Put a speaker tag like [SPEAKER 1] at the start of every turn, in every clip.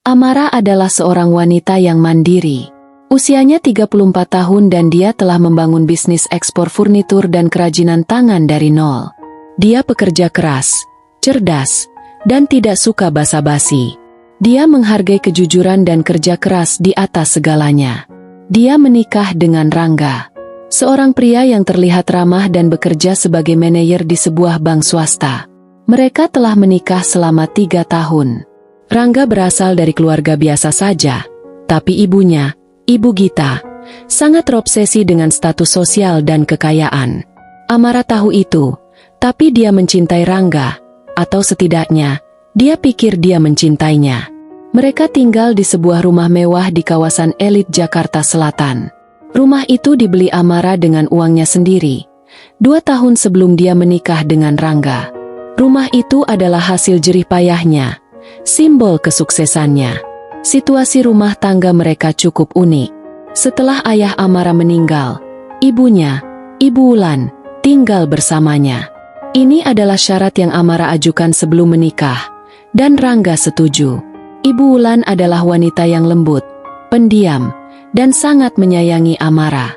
[SPEAKER 1] Amara adalah seorang wanita yang mandiri. Usianya 34 tahun dan dia telah membangun bisnis ekspor furnitur dan kerajinan tangan dari nol. Dia pekerja keras, cerdas, dan tidak suka basa-basi. Dia menghargai kejujuran dan kerja keras di atas segalanya. Dia menikah dengan Rangga, seorang pria yang terlihat ramah dan bekerja sebagai manajer di sebuah bank swasta. Mereka telah menikah selama 3 tahun. Rangga berasal dari keluarga biasa saja, tapi ibunya, Ibu Gita, sangat terobsesi dengan status sosial dan kekayaan. Amara tahu itu, tapi dia mencintai Rangga, atau setidaknya, dia pikir dia mencintainya. Mereka tinggal di sebuah rumah mewah di kawasan elit Jakarta Selatan. Rumah itu dibeli Amara dengan uangnya sendiri, 2 tahun sebelum dia menikah dengan Rangga. Rumah itu adalah hasil jerih payahnya, simbol kesuksesannya. Situasi rumah tangga mereka cukup unik. Setelah ayah Amara meninggal, ibunya, Ibu Wulan, tinggal bersamanya. Ini adalah syarat yang Amara ajukan sebelum menikah, dan Rangga setuju. Ibu Wulan adalah wanita yang lembut, pendiam, dan sangat menyayangi Amara.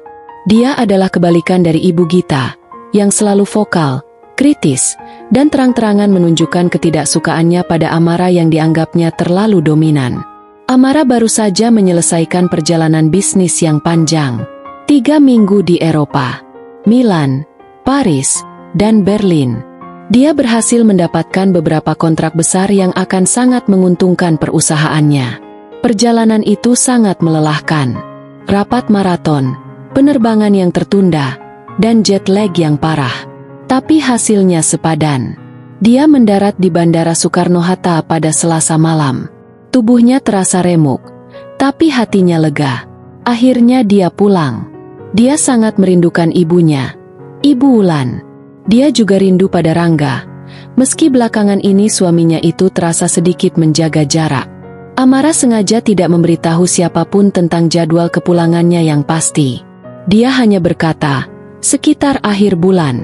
[SPEAKER 1] Dia adalah kebalikan dari Ibu Gita, yang selalu vokal, kritis, dan terang-terangan menunjukkan ketidaksukaannya pada Amara yang dianggapnya terlalu dominan. Amara baru saja menyelesaikan perjalanan bisnis yang panjang. 3 minggu di Eropa, Milan, Paris, dan Berlin. Dia berhasil mendapatkan beberapa kontrak besar yang akan sangat menguntungkan perusahaannya. Perjalanan itu sangat melelahkan. Rapat maraton, penerbangan yang tertunda, dan jet lag yang parah. Tapi hasilnya sepadan. Dia mendarat di Bandara Soekarno-Hatta pada Selasa malam. Tubuhnya terasa remuk, tapi hatinya lega. Akhirnya dia pulang. Dia sangat merindukan ibunya, Ibu Wulan. Dia juga rindu pada Rangga, meski belakangan ini suaminya itu terasa sedikit menjaga jarak. Amara sengaja tidak memberitahu siapapun tentang jadwal kepulangannya yang pasti. Dia hanya berkata, sekitar akhir bulan.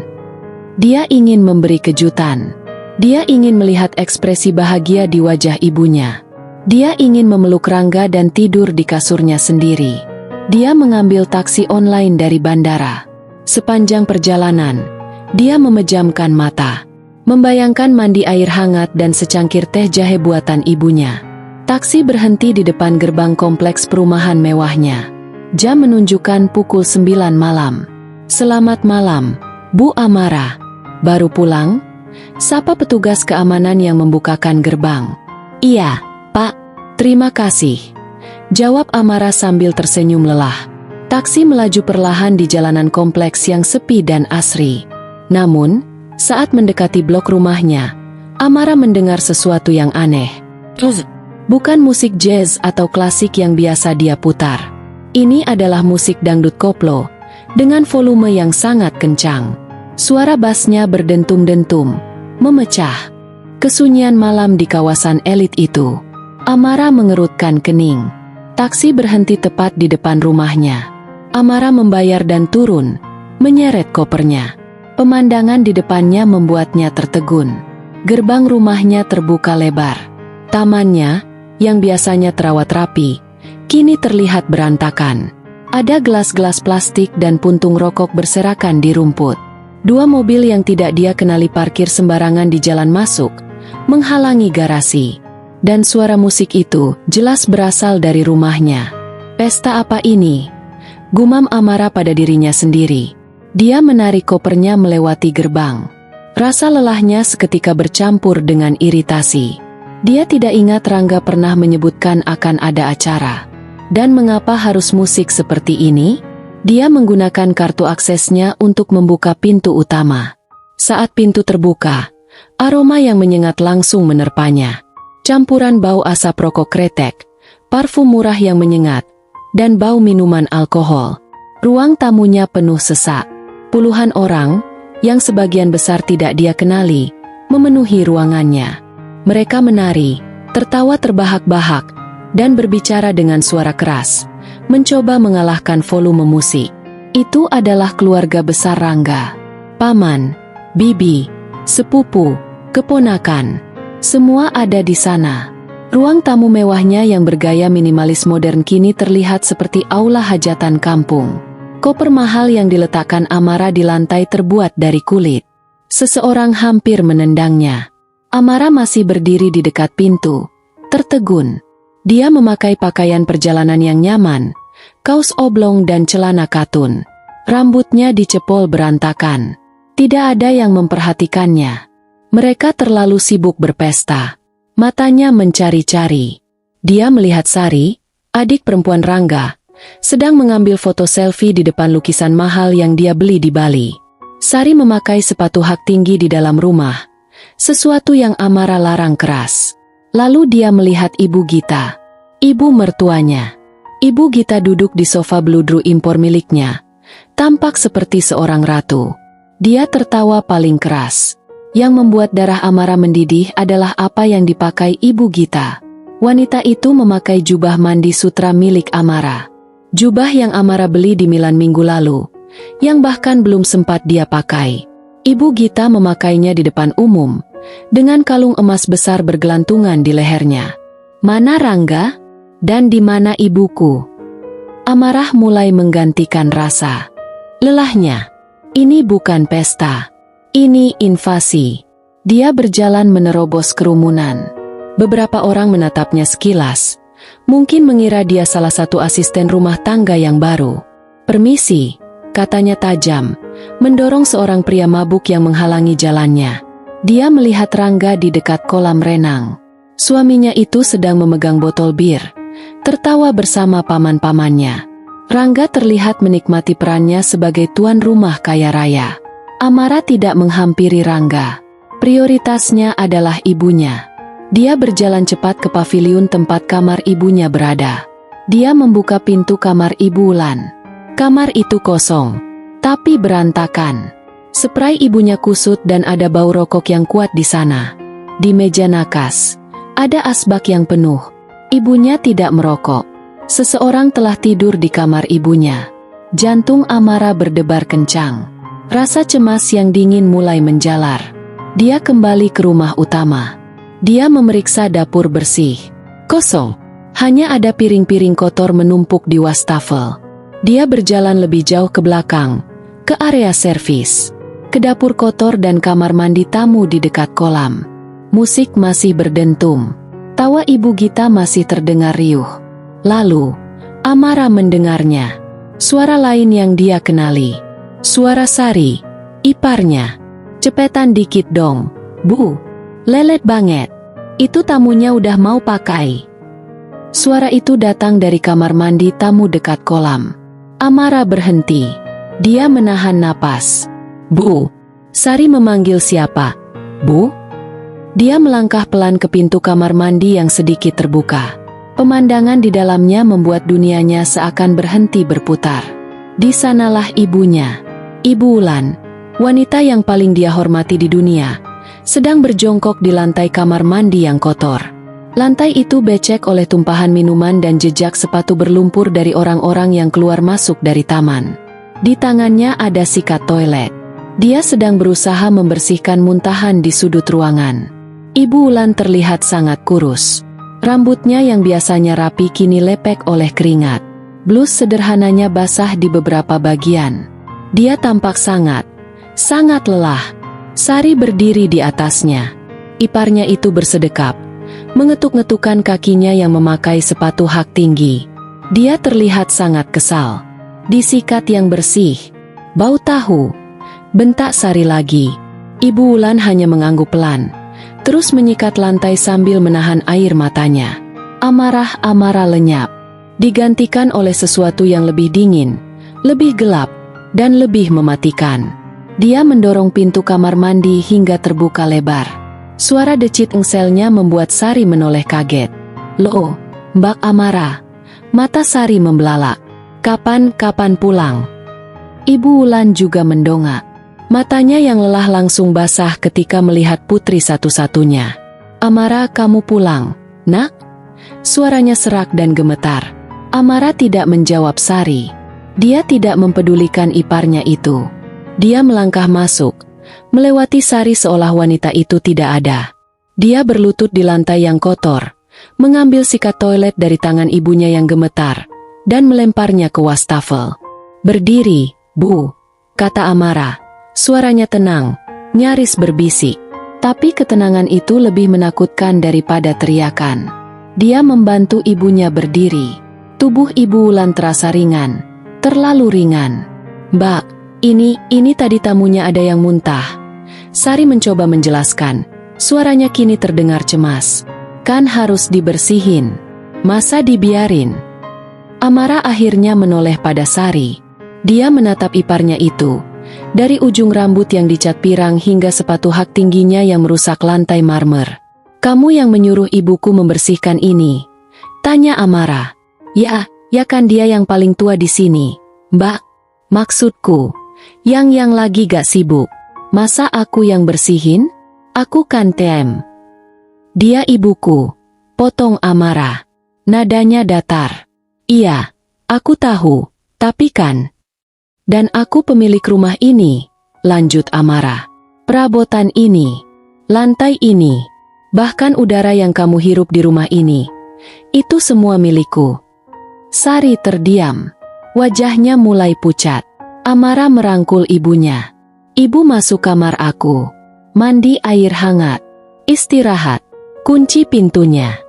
[SPEAKER 1] Dia ingin memberi kejutan. Dia ingin melihat ekspresi bahagia di wajah ibunya. Dia ingin memeluk Rangga dan tidur di kasurnya sendiri. Dia mengambil taksi online dari bandara. Sepanjang perjalanan, dia memejamkan mata, membayangkan mandi air hangat dan secangkir teh jahe buatan ibunya. Taksi berhenti di depan gerbang kompleks perumahan mewahnya. Jam menunjukkan pukul 9 malam. Selamat malam, Bu Amara. Baru pulang? Sapa petugas keamanan yang membukakan gerbang. Iya, Pak. Terima kasih. Jawab Amara sambil tersenyum lelah. Taksi melaju perlahan di jalanan kompleks yang sepi dan asri. Namun, saat mendekati blok rumahnya, Amara mendengar sesuatu yang aneh. Bukan musik jazz atau klasik yang biasa dia putar. Ini adalah musik dangdut koplo, dengan volume yang sangat kencang. Suara bassnya berdentum-dentum, memecah kesunyian malam di kawasan elit itu. Amara mengerutkan kening. Taksi berhenti tepat di depan rumahnya. Amara membayar dan turun, menyeret kopernya. Pemandangan di depannya membuatnya tertegun. Gerbang rumahnya terbuka lebar. Tamannya, yang biasanya terawat rapi, kini terlihat berantakan. Ada gelas-gelas plastik dan puntung rokok berserakan di rumput. 2 mobil yang tidak dia kenali parkir sembarangan di jalan masuk, menghalangi garasi. Dan suara musik itu jelas berasal dari rumahnya. Pesta apa ini? Gumam Amara pada dirinya sendiri. Dia menarik kopernya melewati gerbang. Rasa lelahnya seketika bercampur dengan iritasi. Dia tidak ingat Rangga pernah menyebutkan akan ada acara. Dan mengapa harus musik seperti ini? Dia menggunakan kartu aksesnya untuk membuka pintu utama. Saat pintu terbuka, aroma yang menyengat langsung menerpanya. Campuran bau asap rokok kretek, parfum murah yang menyengat, dan bau minuman alkohol. Ruang tamunya penuh sesak. Puluhan orang, yang sebagian besar tidak dia kenali, memenuhi ruangannya. Mereka menari, tertawa terbahak-bahak, dan berbicara dengan suara keras, mencoba mengalahkan volume musik. Itu adalah keluarga besar Rangga. Paman, bibi, sepupu, keponakan. Semua ada di sana. Ruang tamu mewahnya yang bergaya minimalis modern kini terlihat seperti aula hajatan kampung. Koper mahal yang diletakkan Amara di lantai terbuat dari kulit. Seseorang hampir menendangnya. Amara masih berdiri di dekat pintu, tertegun. Dia memakai pakaian perjalanan yang nyaman, kaos oblong dan celana katun. Rambutnya dicepol berantakan. Tidak ada yang memperhatikannya. Mereka terlalu sibuk berpesta. Matanya mencari-cari. Dia melihat Sari, adik perempuan Rangga, sedang mengambil foto selfie di depan lukisan mahal yang dia beli di Bali. Sari memakai sepatu hak tinggi di dalam rumah, sesuatu yang Amara larang keras. Lalu dia melihat Ibu Gita, ibu mertuanya. Ibu Gita duduk di sofa bludru impor miliknya, tampak seperti seorang ratu. Dia tertawa paling keras. Yang membuat darah Amara mendidih adalah apa yang dipakai Ibu Gita. Wanita itu memakai jubah mandi sutra milik Amara. Jubah yang Amara beli di Milan minggu lalu, yang bahkan belum sempat dia pakai. Ibu Gita memakainya di depan umum, dengan kalung emas besar bergelantungan di lehernya. Mana Rangga? Dan di mana ibuku? Amarah mulai menggantikan rasa. Lelahnya. Ini bukan pesta. Ini invasi. Dia berjalan menerobos kerumunan. Beberapa orang menatapnya sekilas, mungkin mengira dia salah satu asisten rumah tangga yang baru. "Permisi," katanya tajam, mendorong seorang pria mabuk yang menghalangi jalannya. Dia melihat Rangga di dekat kolam renang. Suaminya itu sedang memegang botol bir, tertawa bersama paman-pamannya. Rangga terlihat menikmati perannya sebagai tuan rumah kaya raya. Amara tidak menghampiri Rangga. Prioritasnya adalah ibunya. Dia berjalan cepat ke paviliun tempat kamar ibunya berada. Dia membuka pintu kamar Ibu Wulan. Kamar itu kosong, tapi berantakan. Spray ibunya kusut dan ada bau rokok yang kuat di sana. Di meja nakas, ada asbak yang penuh. Ibunya tidak merokok. Seseorang telah tidur di kamar ibunya. Jantung Amara berdebar kencang. Rasa cemas yang dingin mulai menjalar. Dia kembali ke rumah utama. Dia memeriksa dapur bersih. Kosong. Hanya ada piring-piring kotor menumpuk di wastafel. Dia berjalan lebih jauh ke belakang, ke area servis, ke dapur kotor dan kamar mandi tamu di dekat kolam. Musik masih berdentum. Tawa Ibu Gita masih terdengar riuh. Lalu, Amara mendengarnya. Suara lain yang dia kenali. Suara Sari, iparnya. "Cepetan dikit dong, Bu. Lelet banget. Itu tamunya udah mau pakai." Suara itu datang dari kamar mandi tamu dekat kolam. Amara berhenti. Dia menahan napas. "Bu." Sari memanggil siapa? "Bu?" Dia melangkah pelan ke pintu kamar mandi yang sedikit terbuka. Pemandangan di dalamnya membuat dunianya seakan berhenti berputar. Di sanalah ibunya. Ibu Wulan, wanita yang paling dia hormati di dunia, sedang berjongkok di lantai kamar mandi yang kotor. Lantai itu becek oleh tumpahan minuman dan jejak sepatu berlumpur dari orang-orang yang keluar masuk dari taman. Di tangannya ada sikat toilet. Dia sedang berusaha membersihkan muntahan di sudut ruangan. Ibu Wulan terlihat sangat kurus. Rambutnya yang biasanya rapi kini lepek oleh keringat. Blus sederhananya basah di beberapa bagian. Dia tampak sangat lelah. Sari berdiri di atasnya. Iparnya itu bersedekap, mengetuk-ngetukkan kakinya yang memakai sepatu hak tinggi. Dia terlihat sangat kesal. "Disikat yang bersih. Bau tahu," bentak Sari lagi. Ibu Wulan hanya mengangguk pelan, terus menyikat lantai sambil menahan air matanya. Amarah lenyap, digantikan oleh sesuatu yang lebih dingin, lebih gelap, dan lebih mematikan. Dia mendorong pintu kamar mandi hingga terbuka lebar. Suara decit engselnya membuat Sari menoleh kaget. "Loh, Mbak Amara." Mata Sari membelalak. Kapan pulang?" Ibu Wulan juga mendongak. Matanya yang lelah langsung basah ketika melihat putri satu-satunya. "Amara, kamu pulang, Nak?" Suaranya serak dan gemetar. Amara tidak menjawab Sari. Dia tidak mempedulikan iparnya itu. Dia melangkah masuk, melewati Sari seolah wanita itu tidak ada. Dia berlutut di lantai yang kotor, mengambil sikat toilet dari tangan ibunya yang gemetar, dan melemparnya ke wastafel. "Berdiri, Bu," kata Amara. Suaranya tenang, nyaris berbisik. Tapi ketenangan itu lebih menakutkan daripada teriakan. Dia membantu ibunya berdiri. Tubuh Ibu Wulan terasa ringan, terlalu ringan. "Mbak, ini tadi tamunya ada yang muntah." Sari mencoba menjelaskan. Suaranya kini terdengar cemas. "Kan harus dibersihin. Masa dibiarin?" Amara akhirnya menoleh pada Sari. Dia menatap iparnya itu. Dari ujung rambut yang dicat pirang hingga sepatu hak tingginya yang merusak lantai marmer. "Kamu yang menyuruh ibuku membersihkan ini?" tanya Amara. Ya kan dia yang paling tua di sini, Mbak. Maksudku, yang lagi gak sibuk. Masa aku yang bersihin? Aku kan TM." "Dia ibuku," potong Amara. Nadanya datar. "Iya, aku tahu, tapi kan. Dan aku pemilik rumah ini," lanjut Amara. "Perabotan ini, lantai ini, bahkan udara yang kamu hirup di rumah ini, itu semua milikku." Sari terdiam. Wajahnya mulai pucat. Amara merangkul ibunya. "Ibu masuk kamar aku. Mandi air hangat. Istirahat. Kunci pintunya."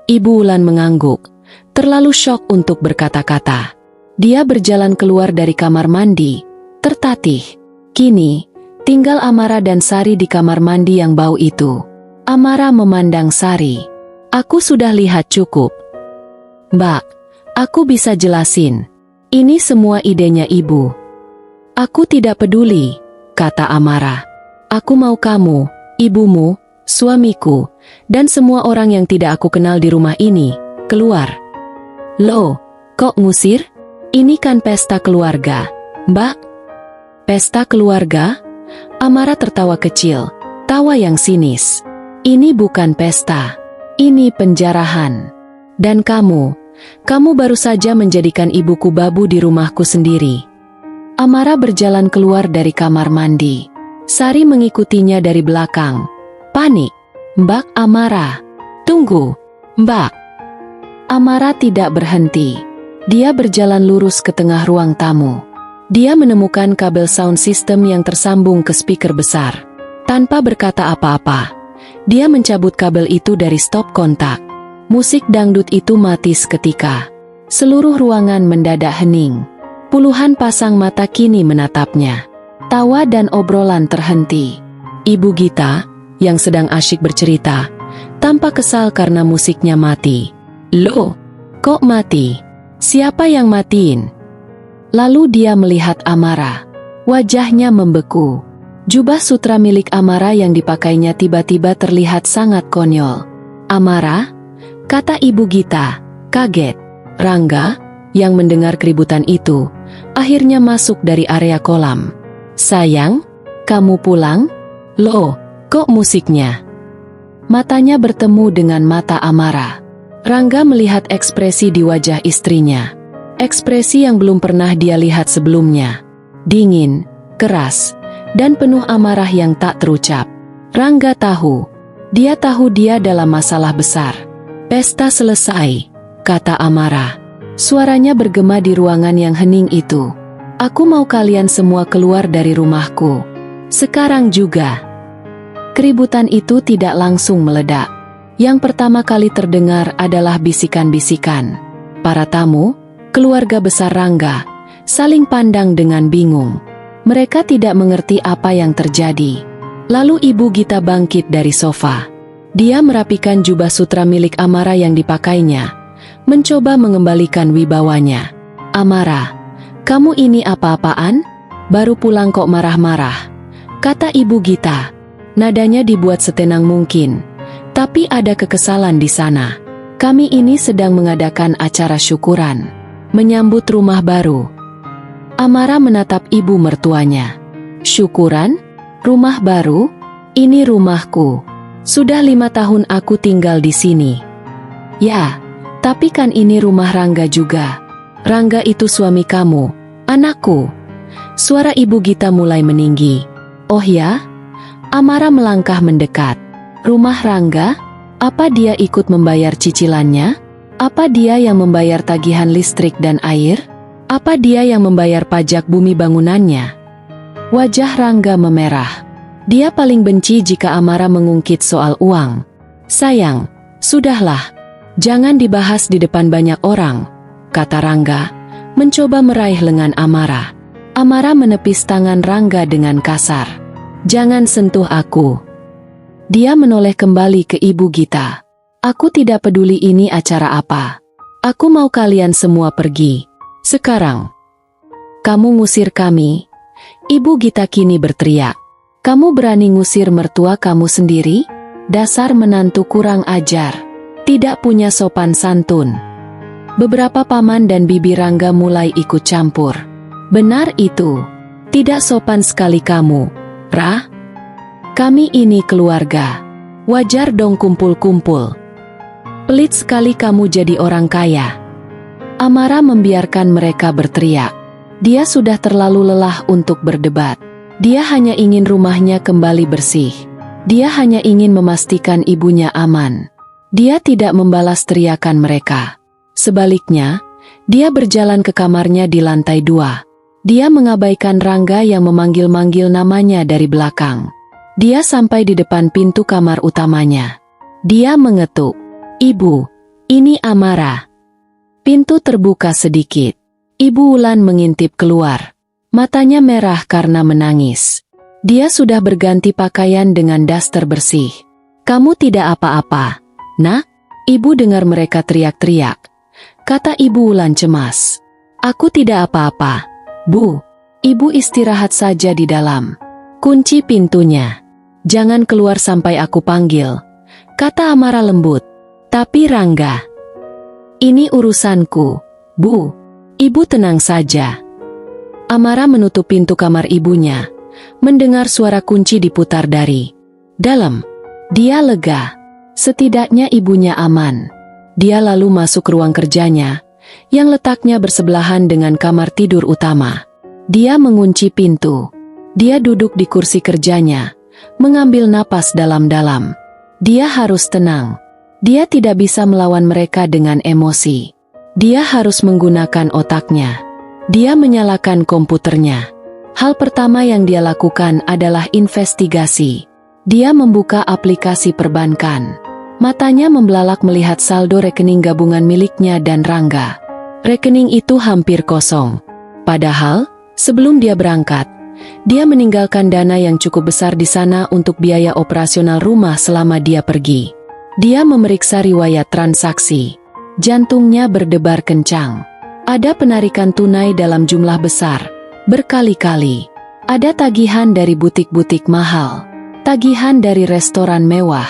[SPEAKER 1] Ibu Wulan mengangguk, terlalu syok untuk berkata-kata. Dia berjalan keluar dari kamar mandi, tertatih. Kini, tinggal Amara dan Sari di kamar mandi yang bau itu. Amara memandang Sari. "Aku sudah lihat cukup. Mbak, aku bisa jelasin. Ini semua idenya ibu." "Aku tidak peduli," kata Amara. "Aku mau kamu, ibumu, suamiku, dan semua orang yang tidak aku kenal di rumah ini keluar." "Loh, kok ngusir? Ini kan pesta keluarga, Mbak." "Pesta keluarga?" Amara tertawa kecil, tawa yang sinis. "Ini bukan pesta. Ini penjarahan. Dan kamu baru saja menjadikan ibuku babu di rumahku sendiri." Amara berjalan keluar dari kamar mandi. Sari mengikutinya dari belakang. Panik. "Mbak Amara, tunggu, Mbak." Amara tidak berhenti. Dia berjalan lurus ke tengah ruang tamu. Dia menemukan kabel sound system yang tersambung ke speaker besar. Tanpa berkata apa-apa, dia mencabut kabel itu dari stop kontak. Musik dangdut itu mati seketika. Seluruh ruangan mendadak hening. Puluhan pasang mata kini menatapnya. Tawa dan obrolan terhenti. Ibu Gita, yang sedang asyik bercerita, tampak kesal karena musiknya mati. "Loh, kok mati? Siapa yang matiin?" Lalu dia melihat Amara. Wajahnya membeku. Jubah sutra milik Amara yang dipakainya tiba-tiba terlihat sangat konyol. "Amara?" kata Ibu Gita, kaget. Rangga, yang mendengar keributan itu, akhirnya masuk dari area kolam. "Sayang, kamu pulang? Loh, kok musiknya?" Matanya bertemu dengan mata Amara. Rangga melihat ekspresi di wajah istrinya. Ekspresi yang belum pernah dia lihat sebelumnya. Dingin, keras, dan penuh amarah yang tak terucap. Rangga tahu. Dia tahu dia dalam masalah besar. "Pesta selesai," kata Amara. Suaranya bergema di ruangan yang hening itu. "Aku mau kalian semua keluar dari rumahku. Sekarang juga." Keributan itu tidak langsung meledak. Yang pertama kali terdengar adalah bisikan-bisikan. Para tamu, keluarga besar Rangga, saling pandang dengan bingung. Mereka tidak mengerti apa yang terjadi. Lalu Ibu Gita bangkit dari sofa. Dia merapikan jubah sutra milik Amara yang dipakainya, mencoba mengembalikan wibawanya. "Amara, kamu ini apa-apaan? Baru pulang kok marah-marah," kata Ibu Gita. Nadanya dibuat setenang mungkin. Tapi ada kekesalan di sana. "Kami ini sedang mengadakan acara syukuran, menyambut rumah baru." Amara menatap ibu mertuanya. "Syukuran? Rumah baru? Ini rumahku. Sudah 5 tahun aku tinggal di sini." "Ya, tapi kan ini rumah Rangga juga. Rangga itu suami kamu, anakku." Suara Ibu Gita mulai meninggi. "Oh ya?" Amara melangkah mendekat. "Rumah Rangga? Apa dia ikut membayar cicilannya? Apa dia yang membayar tagihan listrik dan air? Apa dia yang membayar pajak bumi bangunannya? Wajah Rangga memerah. Dia paling benci jika Amara mengungkit soal uang. Sayang, sudahlah. Jangan dibahas di depan banyak orang, kata Rangga, mencoba meraih lengan Amara. Amara menepis tangan Rangga dengan kasar. Jangan sentuh aku. Dia menoleh kembali ke Ibu Gita. Aku tidak peduli ini acara apa. Aku mau kalian semua pergi. Sekarang. Kamu ngusir kami. Ibu Gita kini berteriak. Kamu berani ngusir mertua kamu sendiri? Dasar menantu kurang ajar. Tidak punya sopan santun. Beberapa paman dan bibi Rangga mulai ikut campur. Benar itu. Tidak sopan sekali kamu, Ra. Kami ini keluarga. Wajar dong kumpul-kumpul. Pelit sekali kamu jadi orang kaya. Amara membiarkan mereka berteriak. Dia sudah terlalu lelah untuk berdebat. Dia hanya ingin rumahnya kembali bersih. Dia hanya ingin memastikan ibunya aman. Dia tidak membalas teriakan mereka. Sebaliknya, dia berjalan ke kamarnya di lantai 2. Dia mengabaikan Rangga yang memanggil-manggil namanya dari belakang. Dia sampai di depan pintu kamar utamanya. Dia mengetuk. Ibu, ini Amara. Pintu terbuka sedikit. Ibu Wulan mengintip keluar. Matanya merah karena menangis. Dia sudah berganti pakaian dengan daster bersih. Kamu tidak apa-apa, Nak? Ibu dengar mereka teriak-teriak. Kata Ibu Wulan cemas. Aku tidak apa-apa, Bu. Ibu istirahat saja di dalam. Kunci pintunya. Jangan keluar sampai aku panggil, kata Amara lembut. Tapi Rangga, ini urusanku, Bu. Ibu tenang saja. Amara menutup pintu kamar ibunya, mendengar suara kunci diputar dari dalam. Dia lega. Setidaknya ibunya aman. Dia lalu masuk ke ruang kerjanya, yang letaknya bersebelahan dengan kamar tidur utama. Dia mengunci pintu. Dia duduk di kursi kerjanya, mengambil napas dalam-dalam. Dia harus tenang. Dia tidak bisa melawan mereka dengan emosi. Dia harus menggunakan otaknya. Dia menyalakan komputernya. Hal pertama yang dia lakukan adalah investigasi. Dia membuka aplikasi perbankan. Matanya membelalak melihat saldo rekening gabungan miliknya dan Rangga. Rekening itu hampir kosong. Padahal, sebelum dia berangkat, dia meninggalkan dana yang cukup besar di sana untuk biaya operasional rumah selama dia pergi. Dia memeriksa riwayat transaksi. Jantungnya berdebar kencang. Ada penarikan tunai dalam jumlah besar, berkali-kali. Ada tagihan dari butik-butik mahal, tagihan dari restoran mewah,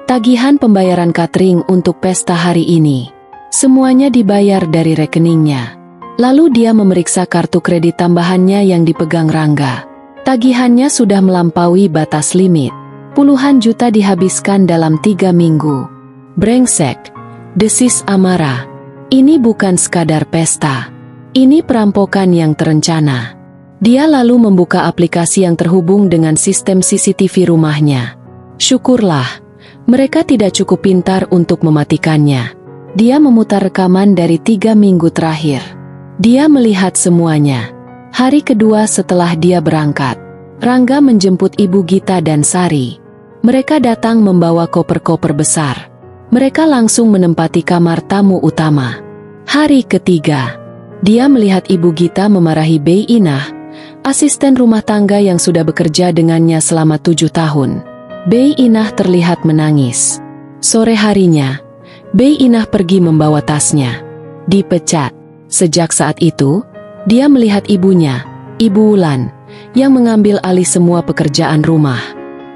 [SPEAKER 1] tagihan pembayaran catering untuk pesta hari ini. Semuanya dibayar dari rekeningnya. Lalu dia memeriksa kartu kredit tambahannya yang dipegang Rangga. Tagihannya sudah melampaui batas limit. Puluhan juta dihabiskan dalam 3 minggu. Brengsek, desis Amara. Ini bukan sekadar pesta. Ini perampokan yang terencana. Dia lalu membuka aplikasi yang terhubung dengan sistem CCTV rumahnya. Syukurlah, mereka tidak cukup pintar untuk mematikannya. Dia memutar rekaman dari 3 minggu terakhir. Dia melihat semuanya. Hari kedua setelah dia berangkat, Rangga menjemput Ibu Gita dan Sari. Mereka datang membawa koper-koper besar. Mereka langsung menempati kamar tamu utama. Hari ketiga, dia melihat Ibu Gita memarahi Bei Inah, asisten rumah tangga yang sudah bekerja dengannya selama 7 tahun. Bei Inah terlihat menangis. Sore harinya, Bei Inah pergi membawa tasnya. Dipecat. Sejak saat itu, dia melihat ibunya, Ibu Wulan, yang mengambil alih semua pekerjaan rumah.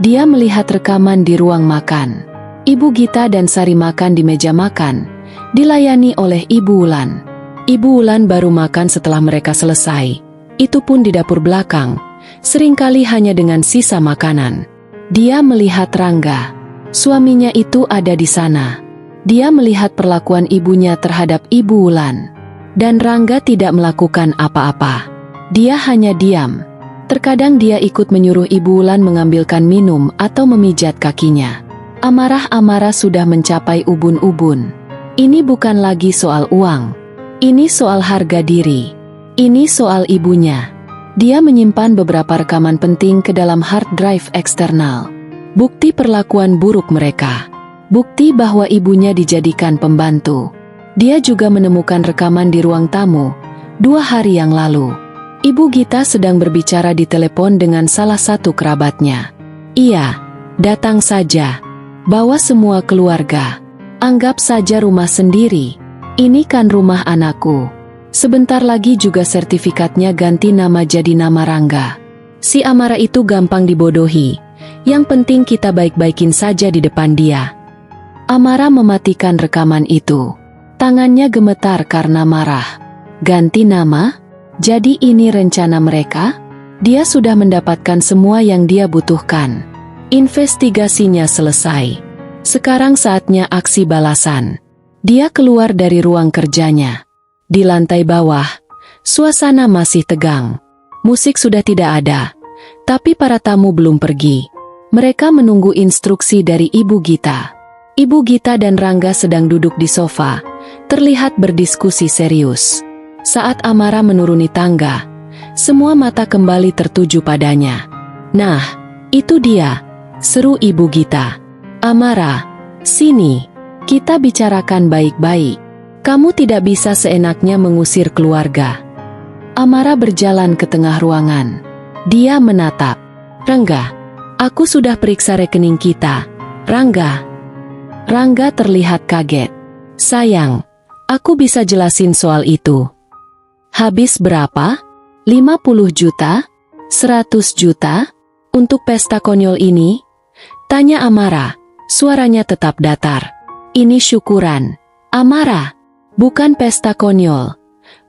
[SPEAKER 1] Dia melihat rekaman di ruang makan. Ibu Gita dan Sari makan di meja makan, dilayani oleh Ibu Wulan. Ibu Wulan baru makan setelah mereka selesai. Itu pun di dapur belakang, seringkali hanya dengan sisa makanan. Dia melihat Rangga. Suaminya itu ada di sana. Dia melihat perlakuan ibunya terhadap Ibu Wulan. Dan Rangga tidak melakukan apa-apa. Dia hanya diam. Terkadang dia ikut menyuruh Ibu Wulan mengambilkan minum atau memijat kakinya. Amarah-amarah sudah mencapai ubun-ubun. Ini bukan lagi soal uang. Ini soal harga diri. Ini soal ibunya. Dia menyimpan beberapa rekaman penting ke dalam hard drive eksternal. Bukti perlakuan buruk mereka. Bukti bahwa ibunya dijadikan pembantu. Dia juga menemukan rekaman di ruang tamu 2 hari yang lalu. Ibu Gita sedang berbicara di telepon dengan salah satu kerabatnya. Iya, datang saja. Bawa semua keluarga. Anggap saja rumah sendiri. Ini kan rumah anakku. Sebentar lagi juga sertifikatnya ganti nama jadi nama Rangga. Si Amara itu gampang dibodohi. Yang penting kita baik-baikin saja di depan dia. Amara mematikan rekaman itu. Tangannya gemetar karena marah. Ganti nama? Jadi ini rencana mereka? Dia sudah mendapatkan semua yang dia butuhkan. Investigasinya selesai. Sekarang saatnya aksi balasan. Dia keluar dari ruang kerjanya. Di lantai bawah, suasana masih tegang. Musik sudah tidak ada. Tapi para tamu belum pergi. Mereka menunggu instruksi dari Ibu Gita. Ibu Gita dan Rangga sedang duduk di sofa, terlihat berdiskusi serius. Saat Amara menuruni tangga, semua mata kembali tertuju padanya. Nah, itu dia, seru Ibu Gita. Amara, sini, kita bicarakan baik-baik. Kamu tidak bisa seenaknya mengusir keluarga. Amara berjalan ke tengah ruangan. Dia menatap. Rangga, aku sudah periksa rekening kita. Rangga. Rangga terlihat kaget. Sayang, aku bisa jelasin soal itu. Habis berapa? 50 juta? 100 juta? Untuk pesta konyol ini? Tanya Amara. Suaranya tetap datar. Ini syukuran. Amara, bukan pesta konyol.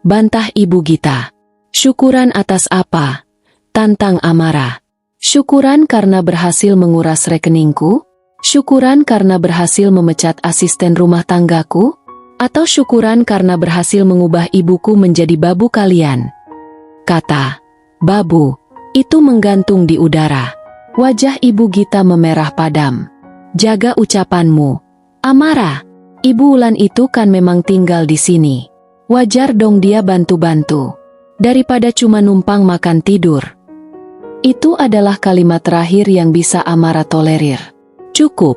[SPEAKER 1] Bantah Ibu Gita. Syukuran atas apa? Tantang Amara. Syukuran karena berhasil menguras rekeningku? Syukuran karena berhasil memecat asisten rumah tanggaku? Atau syukuran karena berhasil mengubah ibuku menjadi babu kalian? Kata babu itu menggantung di udara. Wajah Ibu Gita memerah padam. Jaga ucapanmu. Amara, Ibu Wulan itu kan memang tinggal di sini. Wajar dong dia bantu-bantu. Daripada cuma numpang makan tidur. Itu adalah kalimat terakhir yang bisa Amara tolerir. Cukup,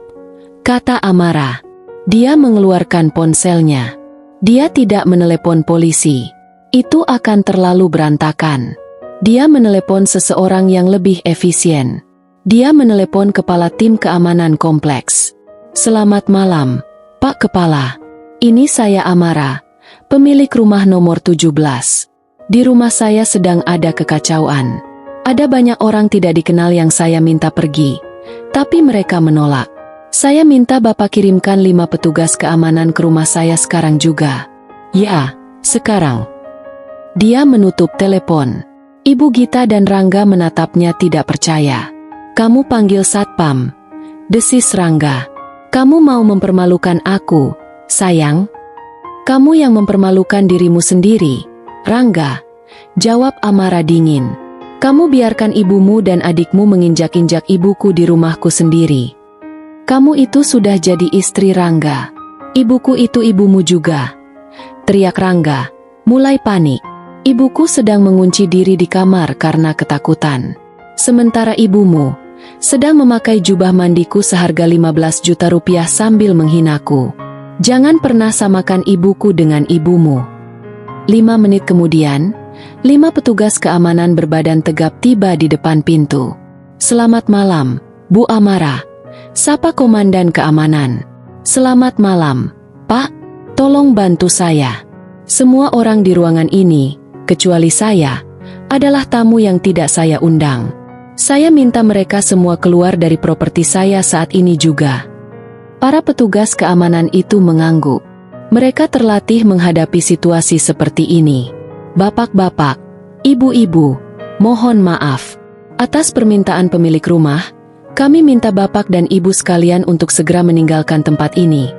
[SPEAKER 1] kata Amara. Dia mengeluarkan ponselnya. Dia tidak menelepon polisi. Itu akan terlalu berantakan. Dia menelepon seseorang yang lebih efisien. Dia menelepon kepala tim keamanan kompleks. Selamat malam, Pak Kepala. Ini saya Amara, pemilik rumah nomor 17. Di rumah saya sedang ada kekacauan. Ada banyak orang tidak dikenal yang saya minta pergi, tapi mereka menolak. Saya minta Bapak kirimkan 5 petugas keamanan ke rumah saya sekarang juga. Ya, sekarang. Dia menutup telepon. Ibu Gita dan Rangga menatapnya tidak percaya. Kamu panggil satpam, desis Rangga. Kamu mau mempermalukan aku, sayang? Kamu yang mempermalukan dirimu sendiri, Rangga. Jawab Amara dingin. Kamu biarkan ibumu dan adikmu menginjak-injak ibuku di rumahku sendiri. Kamu itu sudah jadi istri Rangga. Ibuku itu ibumu juga. Teriak Rangga, mulai panik. Ibuku sedang mengunci diri di kamar karena ketakutan. Sementara ibumu sedang memakai jubah mandiku seharga 15 juta rupiah sambil menghinaku. Jangan pernah samakan ibuku dengan ibumu. 5 menit kemudian, 5 petugas keamanan berbadan tegap tiba di depan pintu. Selamat malam, Bu Amara. Sapa komandan keamanan. Selamat malam, Pak. Tolong bantu saya. Semua orang di ruangan ini, kecuali saya, adalah tamu yang tidak saya undang. Saya minta mereka semua keluar dari properti saya saat ini juga. Para petugas keamanan itu mengangguk. Mereka terlatih menghadapi situasi seperti ini. Bapak-bapak, ibu-ibu, mohon maaf. Atas permintaan pemilik rumah, kami minta bapak dan ibu sekalian untuk segera meninggalkan tempat ini,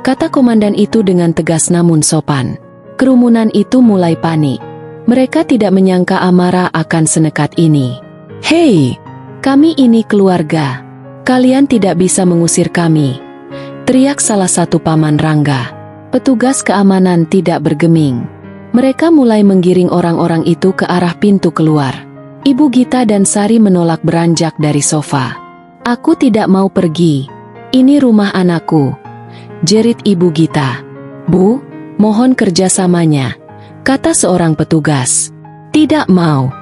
[SPEAKER 1] kata komandan itu dengan tegas namun sopan. Kerumunan itu mulai panik. Mereka tidak menyangka Amara akan senekat ini. Hei, kami ini keluarga. Kalian tidak bisa mengusir kami, teriak salah satu paman Rangga. Petugas keamanan tidak bergeming. Mereka mulai menggiring orang-orang itu ke arah pintu keluar. Ibu Gita dan Sari menolak beranjak dari sofa. Aku tidak mau pergi. Ini rumah anakku, jerit Ibu Gita. Bu, mohon kerjasamanya, kata seorang petugas. Tidak mau.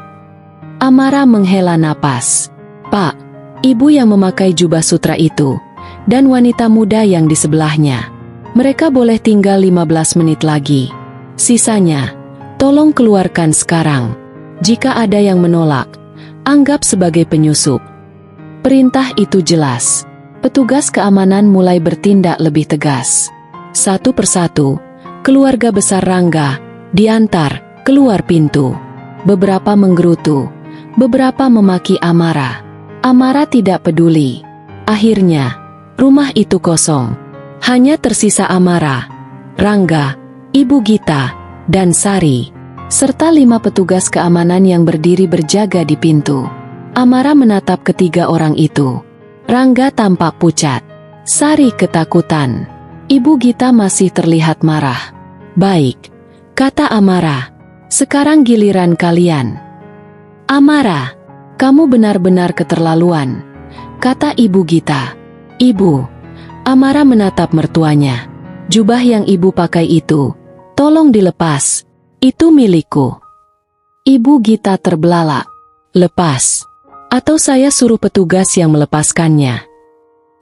[SPEAKER 1] Amara menghela napas. Pak, ibu yang memakai jubah sutra itu, dan wanita muda yang di sebelahnya. Mereka boleh tinggal 15 menit lagi. Sisanya, tolong keluarkan sekarang. Jika ada yang menolak, anggap sebagai penyusup. Perintah itu jelas. Petugas keamanan mulai bertindak lebih tegas. Satu persatu, keluarga besar Rangga diantar keluar pintu. Beberapa menggerutu, beberapa memaki Amara. Amara tidak peduli. Akhirnya, rumah itu kosong. Hanya tersisa Amara, Rangga, Ibu Gita, dan Sari, serta 5 petugas keamanan yang berdiri berjaga di pintu. Amara menatap ketiga orang itu. Rangga tampak pucat. Sari ketakutan. Ibu Gita masih terlihat marah. Baik, kata Amara. Sekarang giliran kalian. Amara, kamu benar-benar keterlaluan, kata Ibu Gita. Ibu, Amara menatap mertuanya. Jubah yang ibu pakai itu, tolong dilepas. Itu milikku. Ibu Gita terbelalak. Lepas. Atau saya suruh petugas yang melepaskannya.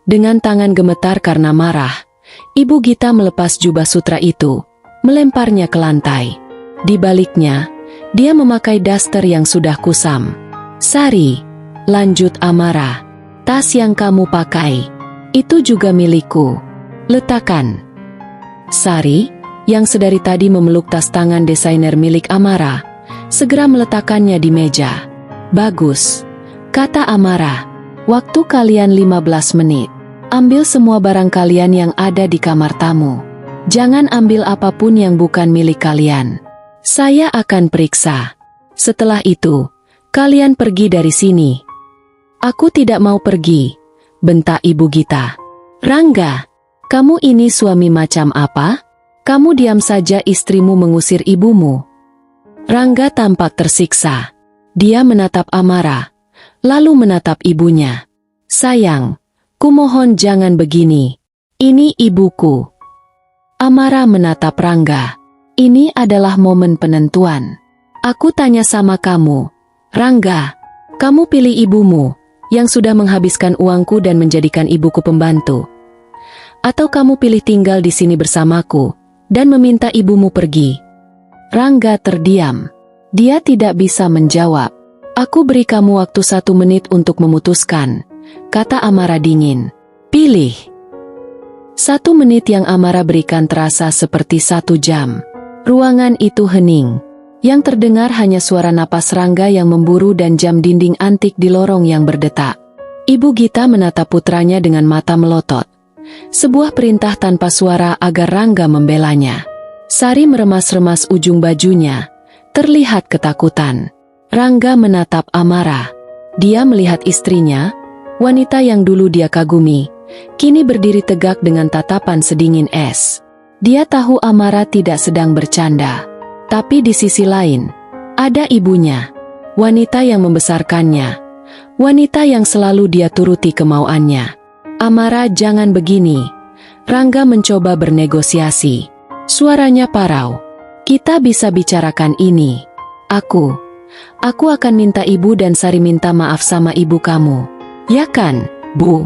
[SPEAKER 1] Dengan tangan gemetar karena marah, Ibu Gita melepas jubah sutra itu, melemparnya ke lantai. Di baliknya, dia memakai daster yang sudah kusam. Sari, lanjut Amara, tas yang kamu pakai, itu juga milikku. Letakkan. Sari, yang sedari tadi memeluk tas tangan desainer milik Amara, segera meletakkannya di meja. Bagus, kata Amara. Waktu kalian 15 menit. Ambil semua barang kalian yang ada di kamar tamu. Jangan ambil apapun yang bukan milik kalian. Saya akan periksa. Setelah itu, kalian pergi dari sini. Aku tidak mau pergi, bentak Ibu Gita. Rangga, kamu ini suami macam apa? Kamu diam saja istrimu mengusir ibumu. Rangga tampak tersiksa. Dia menatap Amara, lalu menatap ibunya. Sayang, kumohon jangan begini. Ini ibuku. Amara menatap Rangga. Ini adalah momen penentuan. Aku tanya sama kamu, Rangga, kamu pilih ibumu, yang sudah menghabiskan uangku dan menjadikan ibuku pembantu. Atau kamu pilih tinggal di sini bersamaku, dan meminta ibumu pergi. Rangga terdiam. Dia tidak bisa menjawab. Aku beri kamu waktu 1 menit untuk memutuskan, kata Amara dingin. Pilih. 1 menit yang Amara berikan terasa seperti 1 jam. Ruangan itu hening. Yang terdengar hanya suara napas Rangga yang memburu dan jam dinding antik di lorong yang berdetak. Ibu Gita menatap putranya dengan mata melotot. Sebuah perintah tanpa suara agar Rangga membelanya. Sari meremas-remas ujung bajunya. Terlihat ketakutan. Rangga menatap Amara. Dia melihat istrinya, wanita yang dulu dia kagumi, kini berdiri tegak dengan tatapan sedingin es. Dia tahu Amara tidak sedang bercanda. Tapi di sisi lain, ada ibunya, wanita yang membesarkannya, wanita yang selalu dia turuti kemauannya. Amara, jangan begini. Rangga mencoba bernegosiasi. Suaranya parau. Kita bisa bicarakan ini. Aku akan minta ibu dan Sari minta maaf sama ibu kamu. Ya kan, Bu?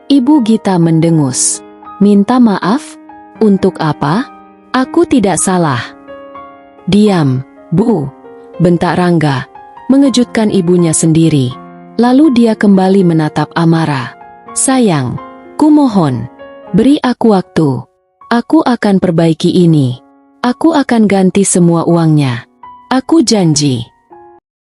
[SPEAKER 1] Ibu Gita mendengus. Minta maaf? Untuk apa? Aku tidak salah. Diam, Bu, bentak Rangga, mengejutkan ibunya sendiri. Lalu dia kembali menatap Amara. Sayang, kumohon, beri aku waktu. Aku akan perbaiki ini. Aku akan ganti semua uangnya. Aku janji.